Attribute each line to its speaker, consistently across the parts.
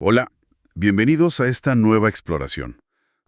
Speaker 1: Hola, bienvenidos a esta nueva exploración.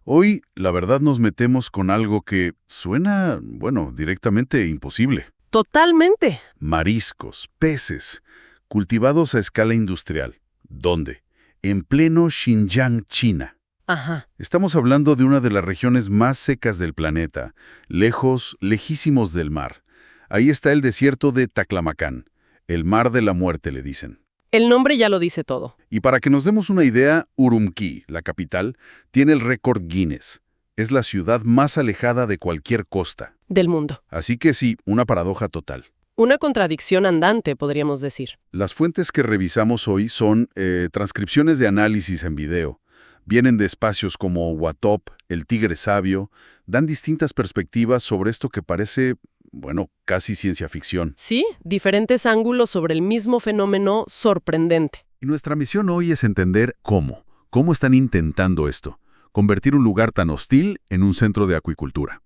Speaker 1: Hoy, la verdad, nos metemos con algo que suena, bueno, directamente imposible.
Speaker 2: Totalmente.
Speaker 1: Mariscos, peces, cultivados a escala industrial. ¿Dónde? En pleno Xinjiang, China.
Speaker 2: Ajá.
Speaker 1: Estamos hablando de una de las regiones más secas del planeta, lejos, lejísimos del mar. Ahí está el desierto de Taklamakan, el mar de la muerte, le dicen.
Speaker 2: El nombre ya lo dice todo.
Speaker 1: Y para que nos demos una idea, Urumqi, la capital, tiene el récord Guinness. Es la ciudad más alejada de cualquier costa.
Speaker 2: Del mundo.
Speaker 1: Así que sí, una paradoja total.
Speaker 2: Una contradicción andante, podríamos decir.
Speaker 1: Las fuentes que revisamos hoy son transcripciones de análisis en video. Vienen de espacios como Watop, El Tigre Sabio, dan distintas perspectivas sobre esto que parece, bueno, casi ciencia ficción.
Speaker 2: Sí, diferentes ángulos sobre el mismo fenómeno sorprendente.
Speaker 1: Y nuestra misión hoy es entender cómo están intentando esto, convertir un lugar tan hostil en un centro de acuicultura.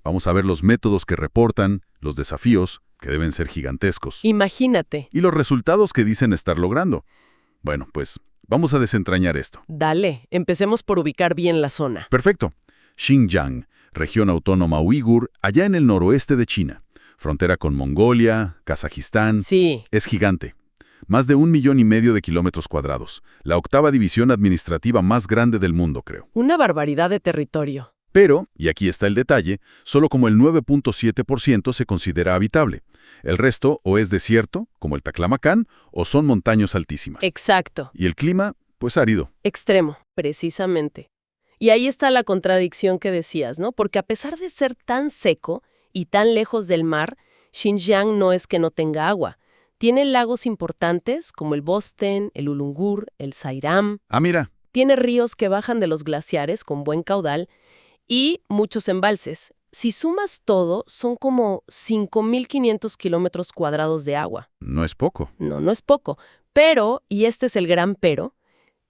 Speaker 1: Vamos a ver los métodos que reportan, los desafíos, que deben ser gigantescos,
Speaker 2: Imagínate.
Speaker 1: y los resultados que dicen estar logrando. Bueno, pues vamos a desentrañar esto.
Speaker 2: Dale, empecemos por ubicar bien la zona.
Speaker 1: Perfecto. Xinjiang, región autónoma uigur, allá en el noroeste de China. Frontera con Mongolia, Kazajistán.
Speaker 2: Sí,
Speaker 1: Es gigante. Más de 1,5 millones de kilómetros cuadrados. La octava división administrativa más grande del mundo, creo.
Speaker 2: una barbaridad de territorio.
Speaker 1: Pero, y aquí está el detalle, solo como el 9.7% se considera habitable. El resto o es desierto, como el Taklamakan, o son montañas altísimas.
Speaker 2: Exacto.
Speaker 1: Y el clima, pues árido.
Speaker 2: Extremo, precisamente. Y ahí está la contradicción que decías, ¿no? Porque a pesar de ser tan seco y tan lejos del mar, Xinjiang no es que no tenga agua. Tiene lagos importantes como el Bosten, el Ulungur, el Sairam.
Speaker 1: Ah, mira,
Speaker 2: Tiene ríos que bajan de los glaciares con buen caudal y muchos embalses. Si sumas todo, son como 5.500 kilómetros cuadrados de agua.
Speaker 1: no es poco.
Speaker 2: No, no es poco. Pero, y este es el gran pero,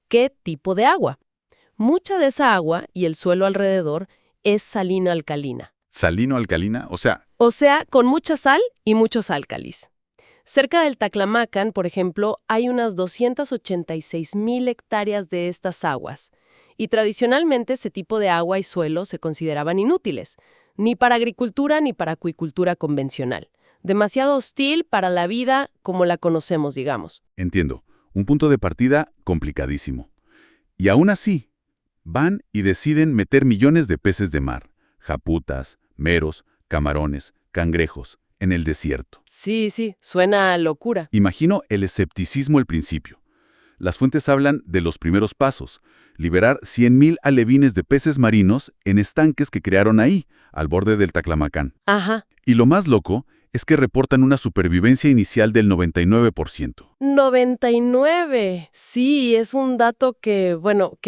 Speaker 2: ¿qué tipo de agua? Mucha de esa agua y el suelo alrededor es salino-alcalina.
Speaker 1: Salino-alcalina, o sea,
Speaker 2: O sea, con mucha sal y muchos álcalis. Cerca del Taklamakan, por ejemplo, hay unas 286.000 hectáreas de estas aguas. Y tradicionalmente ese tipo de agua y suelo se consideraban inútiles, ni para agricultura ni para acuicultura convencional. Demasiado hostil para la vida como la conocemos, digamos.
Speaker 1: entiendo, un punto de partida complicadísimo. Y aún así, van y deciden meter millones de peces de mar, japutas, meros, camarones, cangrejos, en el desierto.
Speaker 2: Sí, suena a locura.
Speaker 1: Imagino el escepticismo al principio. Las fuentes hablan de los primeros pasos, liberar 100,000 alevines de peces marinos en estanques que crearon ahí, al borde del Taklamakan.
Speaker 2: Ajá.
Speaker 1: Y lo más loco es que reportan una supervivencia inicial del 99%.
Speaker 2: 99. Sí, es un dato que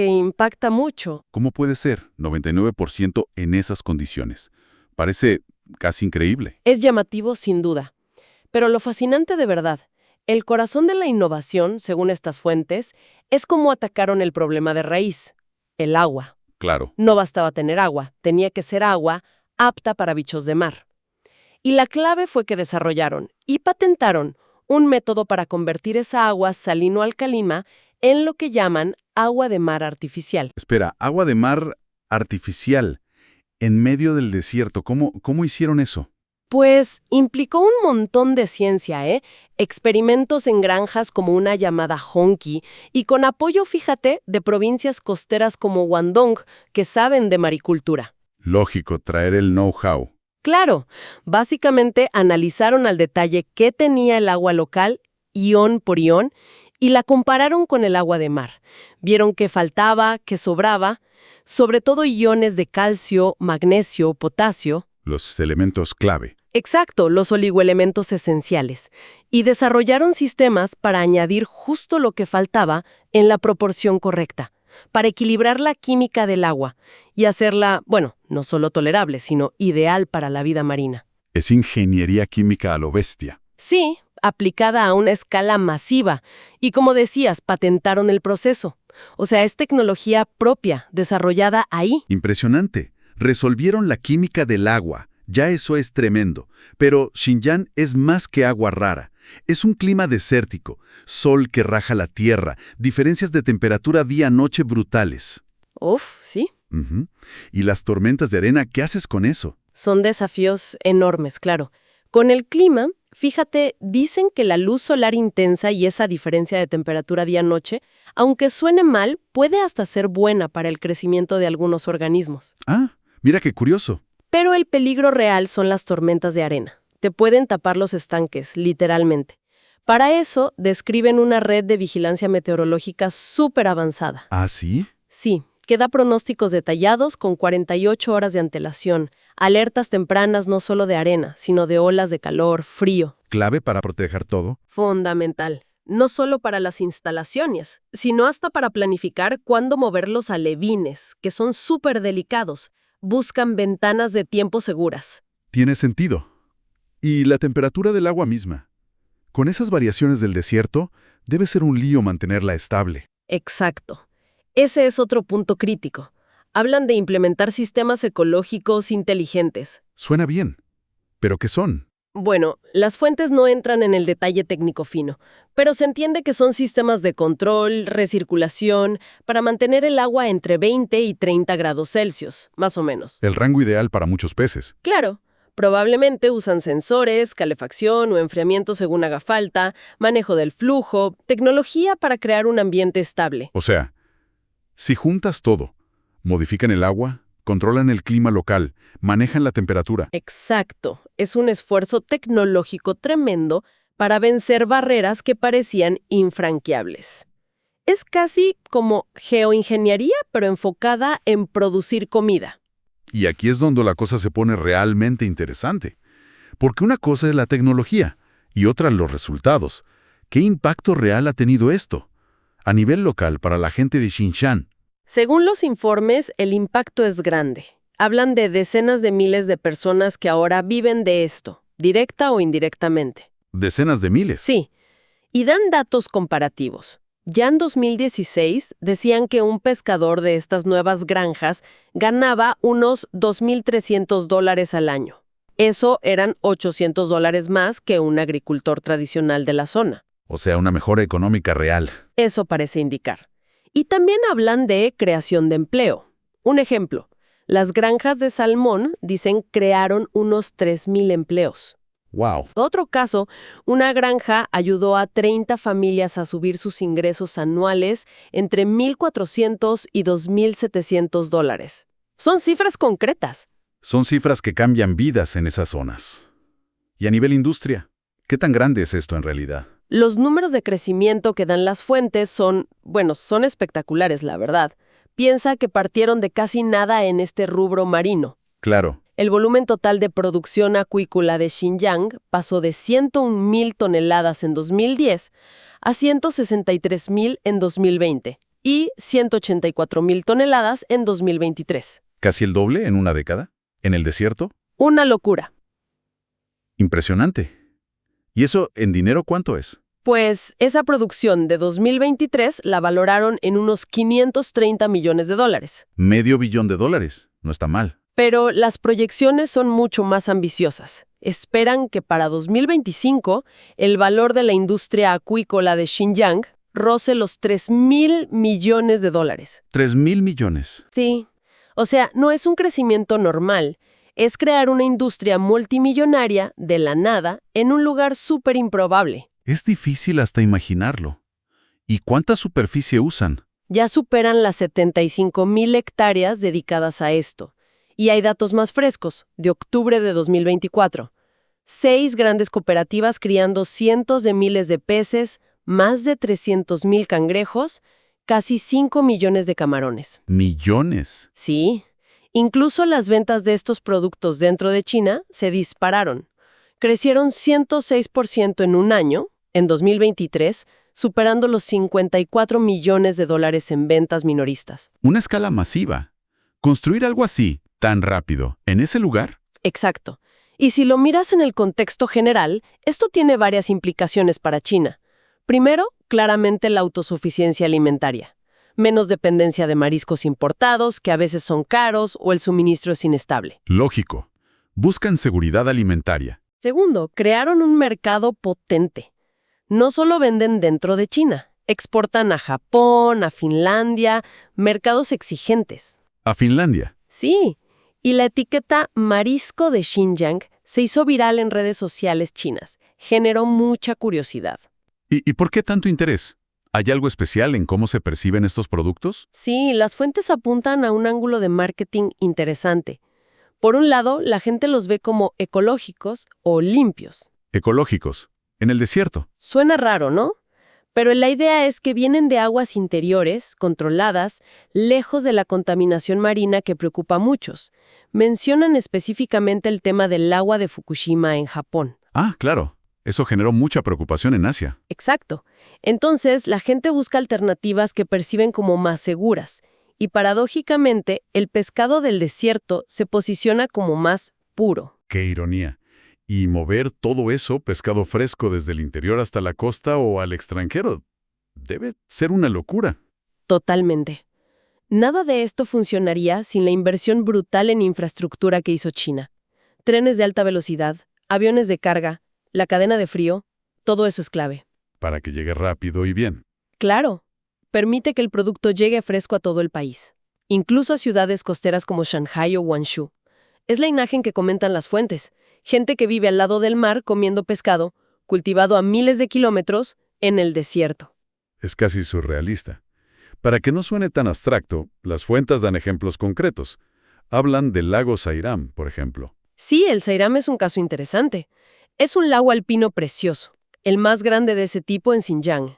Speaker 2: impacta mucho.
Speaker 1: ¿Cómo puede ser 99% en esas condiciones? Parece casi increíble.
Speaker 2: Es llamativo sin duda. Pero lo fascinante de verdad, el corazón de la innovación, según estas fuentes, es cómo atacaron el problema de raíz, el agua.
Speaker 1: Claro.
Speaker 2: No bastaba tener agua, tenía que ser agua apta para bichos de mar. Y la clave fue que desarrollaron y patentaron un método para convertir esa agua salino-alcalina en lo que llaman agua de mar artificial.
Speaker 1: Espera, agua de mar artificial en medio del desierto. ¿Cómo hicieron eso?
Speaker 2: Pues implicó un montón de ciencia, experimentos en granjas como una llamada Honki y con apoyo, fíjate, de provincias costeras como Guangdong que saben de maricultura.
Speaker 1: Lógico, traer el know-how.
Speaker 2: Claro, básicamente analizaron al detalle qué tenía el agua local, ion por ion, y la compararon con el agua de mar. Vieron qué faltaba, qué sobraba, sobre todo iones de calcio, magnesio, potasio.
Speaker 1: Los elementos clave.
Speaker 2: Exacto, los oligoelementos esenciales. Y desarrollaron sistemas para añadir justo lo que faltaba en la proporción correcta, para equilibrar la química del agua y hacerla, no solo tolerable, sino ideal para la vida marina.
Speaker 1: Es ingeniería química a lo bestia.
Speaker 2: Sí, aplicada a una escala masiva. Y como decías, patentaron el proceso. O sea, es tecnología propia, desarrollada ahí.
Speaker 1: Impresionante. Resolvieron la química del agua. Ya eso es tremendo. Pero Xinjiang es más que agua rara. Es un clima desértico, sol que raja la tierra, diferencias de temperatura día-noche brutales.
Speaker 2: Uf, sí.
Speaker 1: Ujú. Y las tormentas de arena, ¿qué haces con eso?
Speaker 2: Son desafíos enormes, claro. Con el clima, fíjate, dicen que la luz solar intensa y esa diferencia de temperatura día-noche, aunque suene mal, puede hasta ser buena para el crecimiento de algunos organismos.
Speaker 1: Ah, mira qué curioso.
Speaker 2: Pero el peligro real son las tormentas de arena. Te pueden tapar los estanques, literalmente. Para eso, describen una red de vigilancia meteorológica súper avanzada.
Speaker 1: ¿Ah, sí?
Speaker 2: Sí, que da pronósticos detallados con 48 horas de antelación, alertas tempranas no solo de arena, sino de olas de calor, frío.
Speaker 1: Clave para proteger todo.
Speaker 2: Fundamental. No solo para las instalaciones, sino hasta para planificar cuándo mover los alevines, que son súper delicados. Buscan ventanas de tiempo seguras.
Speaker 1: Tiene sentido. Y la temperatura del agua misma. Con esas variaciones del desierto, debe ser un lío mantenerla estable.
Speaker 2: Exacto. Ese es otro punto crítico. Hablan de implementar sistemas ecológicos inteligentes.
Speaker 1: Suena bien. ¿Pero qué son?
Speaker 2: Bueno, las fuentes no entran en el detalle técnico fino, pero se entiende que son sistemas de control, recirculación, para mantener el agua entre 20 y 30 grados Celsius, más o menos.
Speaker 1: El rango ideal para muchos peces.
Speaker 2: Claro, probablemente usan sensores, calefacción o enfriamiento según haga falta, manejo del flujo, tecnología para crear un ambiente estable.
Speaker 1: O sea, si juntas todo, modifican el agua, controlan el clima local, manejan la temperatura.
Speaker 2: Exacto, es un esfuerzo tecnológico tremendo para vencer barreras que parecían infranqueables. Es casi como geoingeniería, pero enfocada en producir comida.
Speaker 1: Y aquí es donde la cosa se pone realmente interesante. Porque una cosa es la tecnología y otra los resultados. ¿Qué impacto real ha tenido esto? A nivel local para la gente de Xinjiang.
Speaker 2: Según los informes, el impacto es grande. Hablan de decenas de miles de personas que ahora viven de esto, directa o indirectamente.
Speaker 1: Decenas de miles.
Speaker 2: Sí, y dan datos comparativos. Ya en 2016 decían que un pescador de estas nuevas granjas ganaba unos $2,300 al año. Eso eran $800 más que un agricultor tradicional de la zona.
Speaker 1: O sea, una mejora económica real.
Speaker 2: Eso parece indicar. Y también hablan de creación de empleo. Un ejemplo, las granjas de salmón, dicen, crearon unos 3,000 empleos.
Speaker 1: ¡Wow!
Speaker 2: Otro caso, una granja ayudó a 30 familias a subir sus ingresos anuales entre $1,400 y $2,700. Son cifras concretas.
Speaker 1: Son cifras que cambian vidas en esas zonas. Y a nivel industria, ¿qué tan grande es esto en realidad?
Speaker 2: Los números de crecimiento que dan las fuentes son espectaculares, la verdad. Piensa que partieron de casi nada en este rubro marino.
Speaker 1: Claro.
Speaker 2: El volumen total de producción acuícola de Xinjiang pasó de 101,000 toneladas en 2010 a 163,000 en 2020 y 184,000 toneladas en 2023.
Speaker 1: ¿Casi el doble en una década? ¿En el desierto?
Speaker 2: Una locura.
Speaker 1: Impresionante. ¿Y eso en dinero cuánto es?
Speaker 2: Pues esa producción de 2023 la valoraron en unos $530 millones.
Speaker 1: $500 millones. No está mal.
Speaker 2: Pero las proyecciones son mucho más ambiciosas. Esperan que para 2025 el valor de la industria acuícola de Xinjiang roce los $3,000 millones.
Speaker 1: $3,000 millones.
Speaker 2: Sí. O sea, no es un crecimiento normal. Es crear una industria multimillonaria de la nada en un lugar súper improbable.
Speaker 1: Es difícil hasta imaginarlo. ¿Y cuánta superficie usan?
Speaker 2: Ya superan las 75,000 hectáreas dedicadas a esto. Y hay datos más frescos, de octubre de 2024. 6 grandes cooperativas criando cientos de miles de peces, más de 300,000 cangrejos, casi 5 millones de camarones.
Speaker 1: ¿Millones?
Speaker 2: Sí. Incluso las ventas de estos productos dentro de China se dispararon. Crecieron 106% en un año, en 2023, superando los $54 millones en ventas minoristas.
Speaker 1: Una escala masiva. Construir algo así, tan rápido, en ese lugar.
Speaker 2: Exacto. Y si lo miras en el contexto general, esto tiene varias implicaciones para China. Primero, claramente la autosuficiencia alimentaria. Menos dependencia de mariscos importados, que a veces son caros o el suministro es inestable.
Speaker 1: Lógico. Buscan seguridad alimentaria.
Speaker 2: Segundo, crearon un mercado potente. No solo venden dentro de China, exportan a Japón, a Finlandia, mercados exigentes.
Speaker 1: A Finlandia.
Speaker 2: Sí, y la etiqueta marisco de Xinjiang se hizo viral en redes sociales chinas. Generó mucha curiosidad.
Speaker 1: ¿Y por qué tanto interés? ¿Hay algo especial en cómo se perciben estos productos?
Speaker 2: Sí, las fuentes apuntan a un ángulo de marketing interesante. Por un lado, la gente los ve como ecológicos o limpios.
Speaker 1: Ecológicos. En el desierto.
Speaker 2: Suena raro, ¿no? Pero la idea es que vienen de aguas interiores, controladas, lejos de la contaminación marina que preocupa a muchos. Mencionan específicamente el tema del agua de Fukushima en Japón.
Speaker 1: Ah, claro. Eso generó mucha preocupación en Asia.
Speaker 2: Exacto. Entonces, la gente busca alternativas que perciben como más seguras. Y paradójicamente, el pescado del desierto se posiciona como más puro.
Speaker 1: ¡Qué ironía! Y mover todo eso, pescado fresco, desde el interior hasta la costa o al extranjero, debe ser una locura.
Speaker 2: Totalmente. Nada de esto funcionaría sin la inversión brutal en infraestructura que hizo China. Trenes de alta velocidad, aviones de carga, la cadena de frío, todo eso es clave.
Speaker 1: Para que llegue rápido y bien.
Speaker 2: Claro, permite que el producto llegue fresco a todo el país, incluso a ciudades costeras como Shanghái o Guangzhou. Es la imagen que comentan las fuentes. Gente que vive al lado del mar comiendo pescado, cultivado a miles de kilómetros, en el desierto.
Speaker 1: Es casi surrealista. Para que no suene tan abstracto, las fuentes dan ejemplos concretos. Hablan del lago Sairam, por ejemplo.
Speaker 2: Sí, el Sairam es un caso interesante. Es un lago alpino precioso, el más grande de ese tipo en Xinjiang.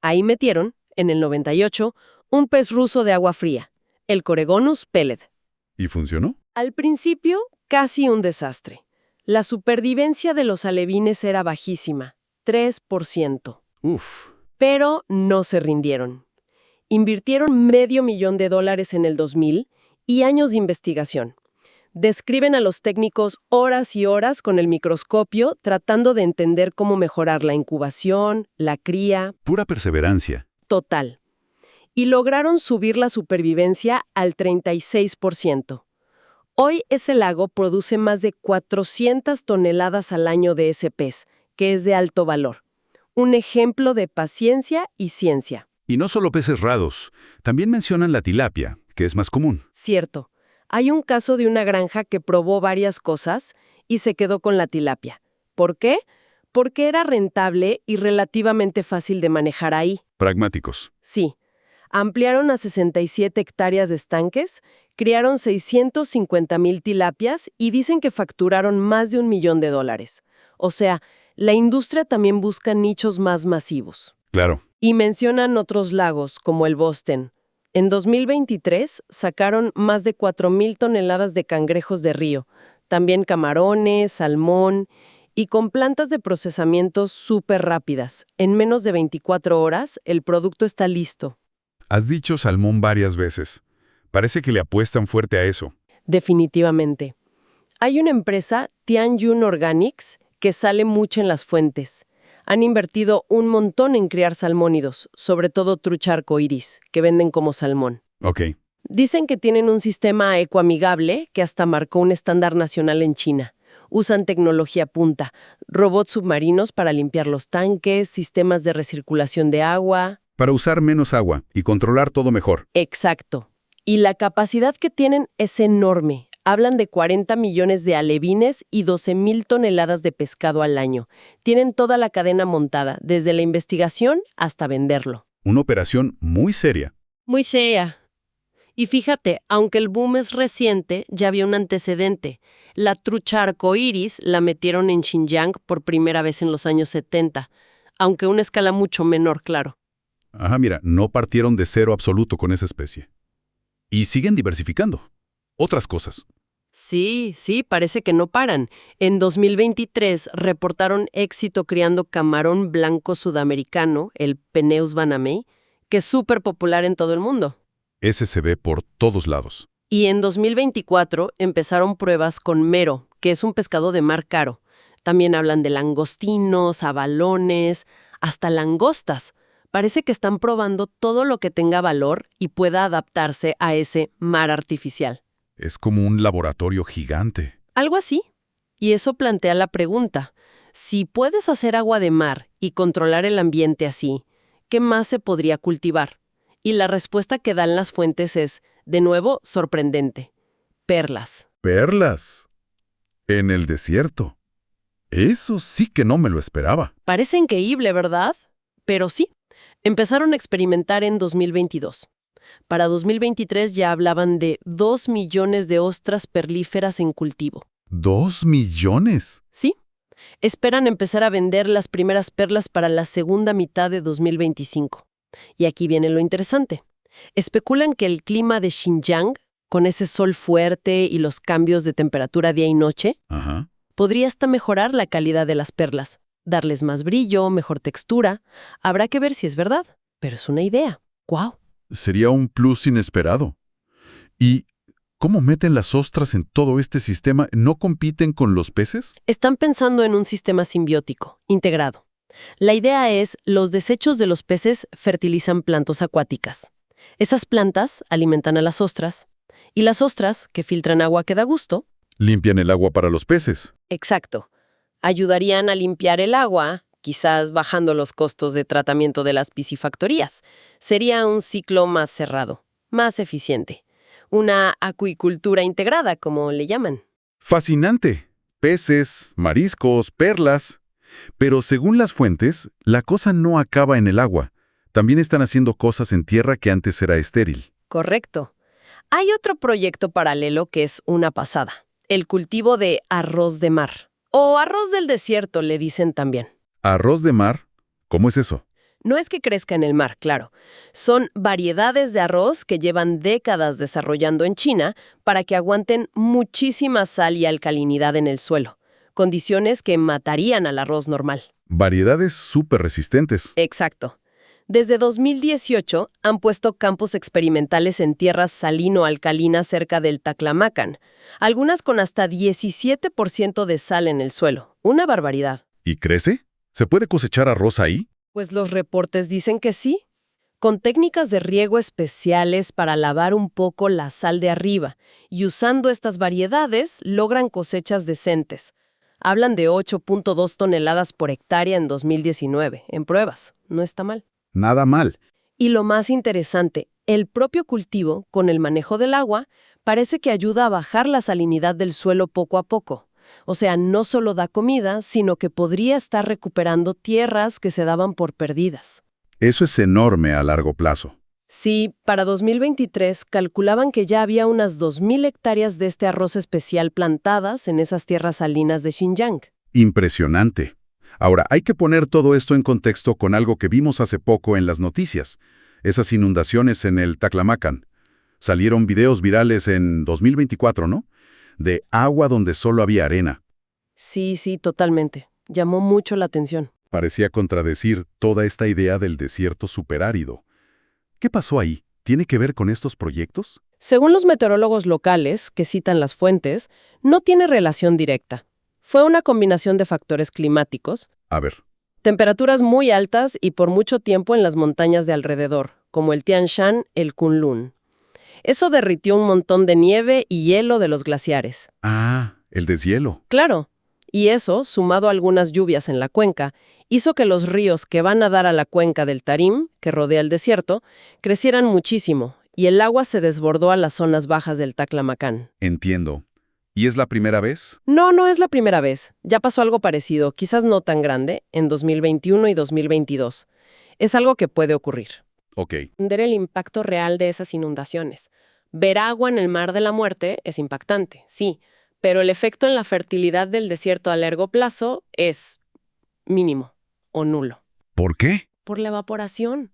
Speaker 2: Ahí metieron, en el 98, un pez ruso de agua fría, el Coregonus peled.
Speaker 1: ¿Y funcionó?
Speaker 2: Al principio, casi un desastre. La supervivencia de los alevines era bajísima, 3%.
Speaker 1: Uf.
Speaker 2: Pero no se rindieron. Invirtieron $500,000 en el 2000 y años de investigación. Describen a los técnicos horas y horas con el microscopio tratando de entender cómo mejorar la incubación, la cría.
Speaker 1: Pura perseverancia.
Speaker 2: Total. Y lograron subir la supervivencia al 36%. Hoy ese lago produce más de 400 toneladas al año de ese pez, que es de alto valor. Un ejemplo de paciencia y ciencia.
Speaker 1: Y no solo peces raros, también mencionan la tilapia, que es más común.
Speaker 2: Cierto. Hay un caso de una granja que probó varias cosas y se quedó con la tilapia. ¿Por qué? Porque era rentable y relativamente fácil de manejar ahí.
Speaker 1: Pragmáticos.
Speaker 2: Sí. Ampliaron a 67 hectáreas de estanques, criaron 650,000 tilapias y dicen que facturaron más de $1 millón. O sea, la industria también busca nichos más masivos.
Speaker 1: Claro.
Speaker 2: Y mencionan otros lagos, como el Boston. En 2023 sacaron más de 4,000 toneladas de cangrejos de río, también camarones, salmón, y con plantas de procesamiento súper rápidas. En menos de 24 horas, el producto está listo.
Speaker 1: Has dicho salmón varias veces. Parece que le apuestan fuerte a eso.
Speaker 2: Definitivamente. Hay una empresa, Tianyun Organics, que sale mucho en las fuentes. Han invertido un montón en criar salmónidos, sobre todo trucha arcoíris, que venden como salmón.
Speaker 1: Ok.
Speaker 2: Dicen que tienen un sistema ecoamigable que hasta marcó un estándar nacional en China. Usan tecnología punta, robots submarinos para limpiar los tanques, sistemas de recirculación de agua.
Speaker 1: Para usar menos agua y controlar todo mejor.
Speaker 2: Exacto. Y la capacidad que tienen es enorme. Hablan de 40 millones de alevines y 12,000 toneladas de pescado al año. Tienen toda la cadena montada, desde la investigación hasta venderlo.
Speaker 1: Una operación muy seria.
Speaker 2: Muy seria. Y fíjate, aunque el boom es reciente, ya había un antecedente. La trucha arcoíris la metieron en Xinjiang por primera vez en los años 70, aunque a una escala mucho menor, claro.
Speaker 1: Ajá, mira, no partieron de cero absoluto con esa especie. Y siguen diversificando. Otras cosas.
Speaker 2: Sí, parece que no paran. En 2023 reportaron éxito criando camarón blanco sudamericano, el Peneus banamei, que es súper popular en todo el mundo.
Speaker 1: Ese se ve por todos lados.
Speaker 2: Y en 2024 empezaron pruebas con mero, que es un pescado de mar caro. También hablan de langostinos, abalones, hasta langostas. Parece que están probando todo lo que tenga valor y pueda adaptarse a ese mar artificial.
Speaker 1: Es como un laboratorio gigante.
Speaker 2: Algo así. Y eso plantea la pregunta, si puedes hacer agua de mar y controlar el ambiente así, ¿qué más se podría cultivar? Y la respuesta que dan las fuentes es, de nuevo, sorprendente. Perlas.
Speaker 1: Perlas. En el desierto. Eso sí que no me lo esperaba.
Speaker 2: Parece increíble, ¿verdad? Pero sí, empezaron a experimentar en 2022. Para 2023 ya hablaban de 2 millones de ostras perlíferas en cultivo.
Speaker 1: ¿2 millones?
Speaker 2: Sí, esperan empezar a vender las primeras perlas para la segunda mitad de 2025. Y aquí viene lo interesante. Especulan que el clima de Xinjiang, con ese sol fuerte y los cambios de temperatura día y noche,
Speaker 1: Ajá.
Speaker 2: podría hasta mejorar la calidad de las perlas, darles más brillo, mejor textura. Habrá que ver si es verdad, pero es una idea. ¡Guau!
Speaker 1: Sería un plus inesperado. ¿Y cómo meten las ostras en todo este sistema? ¿No compiten con los peces?
Speaker 2: Están pensando en un sistema simbiótico, integrado. La idea es, los desechos de los peces fertilizan plantas acuáticas. Esas plantas alimentan a las ostras, y las ostras, que filtran agua que da gusto,
Speaker 1: Limpian el agua para los peces.
Speaker 2: exacto, ayudarían a limpiar el agua, quizás bajando los costos de tratamiento de las piscifactorías. Sería un ciclo más cerrado, más eficiente. Una acuicultura integrada, como le llaman.
Speaker 1: Fascinante. Peces, mariscos, perlas. Pero según las fuentes, la cosa no acaba en el agua. También están haciendo cosas en tierra que antes era estéril.
Speaker 2: Correcto. Hay otro proyecto paralelo que es una pasada. El cultivo de arroz de mar. O arroz del desierto, le dicen también.
Speaker 1: ¿Arroz de mar? ¿Cómo es eso?
Speaker 2: No es que crezca en el mar, claro. Son variedades de arroz que llevan décadas desarrollando en China para que aguanten muchísima sal y alcalinidad en el suelo. Condiciones que matarían al arroz normal.
Speaker 1: Variedades súper resistentes.
Speaker 2: Exacto. Desde 2018 han puesto campos experimentales en tierras salino-alcalinas cerca del Taklamakan, algunas con hasta 17% de sal en el suelo. Una barbaridad.
Speaker 1: ¿Y crece? ¿Se puede cosechar arroz ahí?
Speaker 2: Pues los reportes dicen que sí, con técnicas de riego especiales para lavar un poco la sal de arriba, y usando estas variedades logran cosechas decentes. Hablan de 8.2 toneladas por hectárea en 2019, en pruebas. No está mal.
Speaker 1: Nada mal.
Speaker 2: Y lo más interesante, el propio cultivo, con el manejo del agua, parece que ayuda a bajar la salinidad del suelo poco a poco. O sea, no solo da comida, sino que podría estar recuperando tierras que se daban por perdidas.
Speaker 1: Eso es enorme a largo plazo.
Speaker 2: Sí, para 2023 calculaban que ya había unas 2.000 hectáreas de este arroz especial plantadas en esas tierras salinas de Xinjiang.
Speaker 1: Impresionante. Ahora, hay que poner todo esto en contexto con algo que vimos hace poco en las noticias. Esas inundaciones en el Taklamakan. Salieron videos virales en 2024, ¿no? De agua donde solo había arena.
Speaker 2: Sí, totalmente. Llamó mucho la atención.
Speaker 1: Parecía contradecir toda esta idea del desierto superárido. ¿Qué pasó ahí? ¿Tiene que ver con estos proyectos?
Speaker 2: Según los meteorólogos locales, que citan las fuentes, no tiene relación directa. Fue una combinación de factores climáticos,
Speaker 1: A ver,
Speaker 2: temperaturas muy altas y por mucho tiempo en las montañas de alrededor, como el Tian Shan, el Kunlun. Eso derritió un montón de nieve y hielo de los glaciares.
Speaker 1: el deshielo.
Speaker 2: Claro, y eso, sumado a algunas lluvias en la cuenca, hizo que los ríos que van a dar a la cuenca del Tarim, que rodea el desierto, crecieran muchísimo, y el agua se desbordó a las zonas bajas del Taklamakan.
Speaker 1: Entiendo. ¿Y es la primera vez?
Speaker 2: No es la primera vez. Ya pasó algo parecido, quizás no tan grande, en 2021 y 2022. Es algo que puede ocurrir.
Speaker 1: Ok.
Speaker 2: Entender el impacto real de esas inundaciones. Ver agua en el Mar de la Muerte es impactante, sí, pero el efecto en la fertilidad del desierto a largo plazo es mínimo o nulo.
Speaker 1: ¿Por qué?
Speaker 2: Por la evaporación.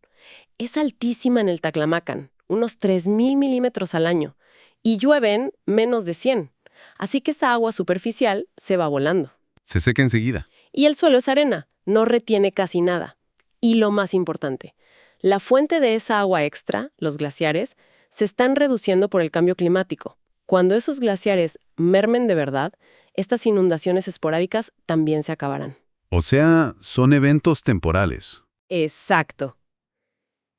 Speaker 2: Es altísima en el Taklamakan, unos 3.000 milímetros al año, y llueven menos de 100. Así que esa agua superficial se va volando.
Speaker 1: Se seca enseguida.
Speaker 2: Y el suelo es arena, no retiene casi nada. Y lo más importante, la fuente de esa agua extra, los glaciares, se están reduciendo por el cambio climático. Cuando esos glaciares mermen de verdad, estas inundaciones esporádicas también se acabarán.
Speaker 1: O sea, son eventos temporales.
Speaker 2: Exacto.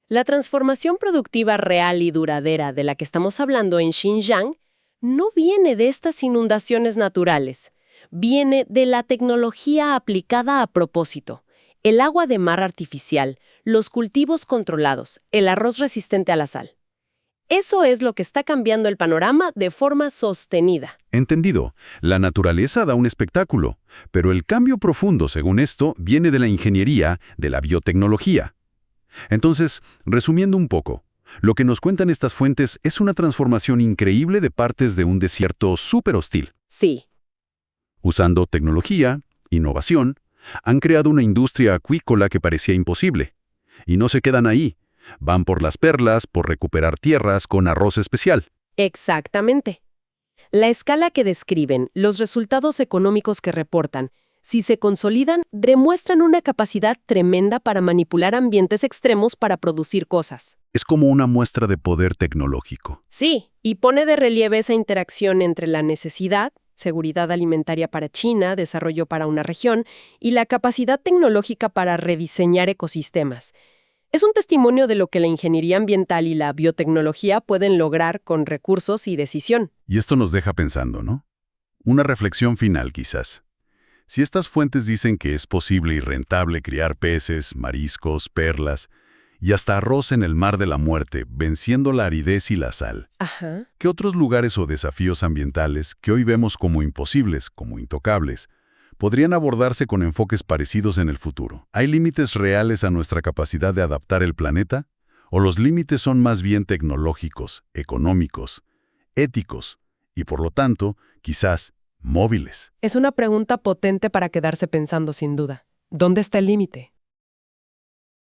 Speaker 2: La transformación productiva real y duradera de la que estamos hablando en Xinjiang no viene de estas inundaciones naturales. viene de la tecnología aplicada a propósito. El agua de mar artificial, los cultivos controlados, el arroz resistente a la sal. Eso es lo que está cambiando el panorama de forma sostenida.
Speaker 1: Entendido. La naturaleza da un espectáculo, pero el cambio profundo, según esto, viene de la ingeniería, de la biotecnología. Entonces, resumiendo un poco, lo que nos cuentan estas fuentes es una transformación increíble de partes de un desierto súper hostil.
Speaker 2: Sí.
Speaker 1: Usando tecnología, innovación, han creado una industria acuícola que parecía imposible. Y no se quedan ahí. Van por las perlas, por recuperar tierras con arroz especial.
Speaker 2: Exactamente. La escala que describen, los resultados económicos que reportan, si se consolidan, demuestran una capacidad tremenda para manipular ambientes extremos para producir cosas.
Speaker 1: Es como una muestra de poder tecnológico.
Speaker 2: Sí, y pone de relieve esa interacción entre la necesidad, seguridad alimentaria para China, desarrollo para una región, y la capacidad tecnológica para rediseñar ecosistemas. Es un testimonio de lo que la ingeniería ambiental y la biotecnología pueden lograr con recursos y decisión.
Speaker 1: Y esto nos deja pensando, ¿no? Una reflexión final, quizás. Si estas fuentes dicen que es posible y rentable criar peces, mariscos, perlas y hasta arroz en el mar de la muerte, venciendo la aridez y la sal,
Speaker 2: Ajá.
Speaker 1: ¿qué otros lugares o desafíos ambientales que hoy vemos como imposibles, como intocables, podrían abordarse con enfoques parecidos en el futuro? ¿Hay límites reales a nuestra capacidad de adaptar el planeta? ¿O los límites son más bien tecnológicos, económicos, éticos y, por lo tanto, quizás, móviles?
Speaker 2: Es una pregunta potente para quedarse pensando sin duda. ¿Dónde está el límite?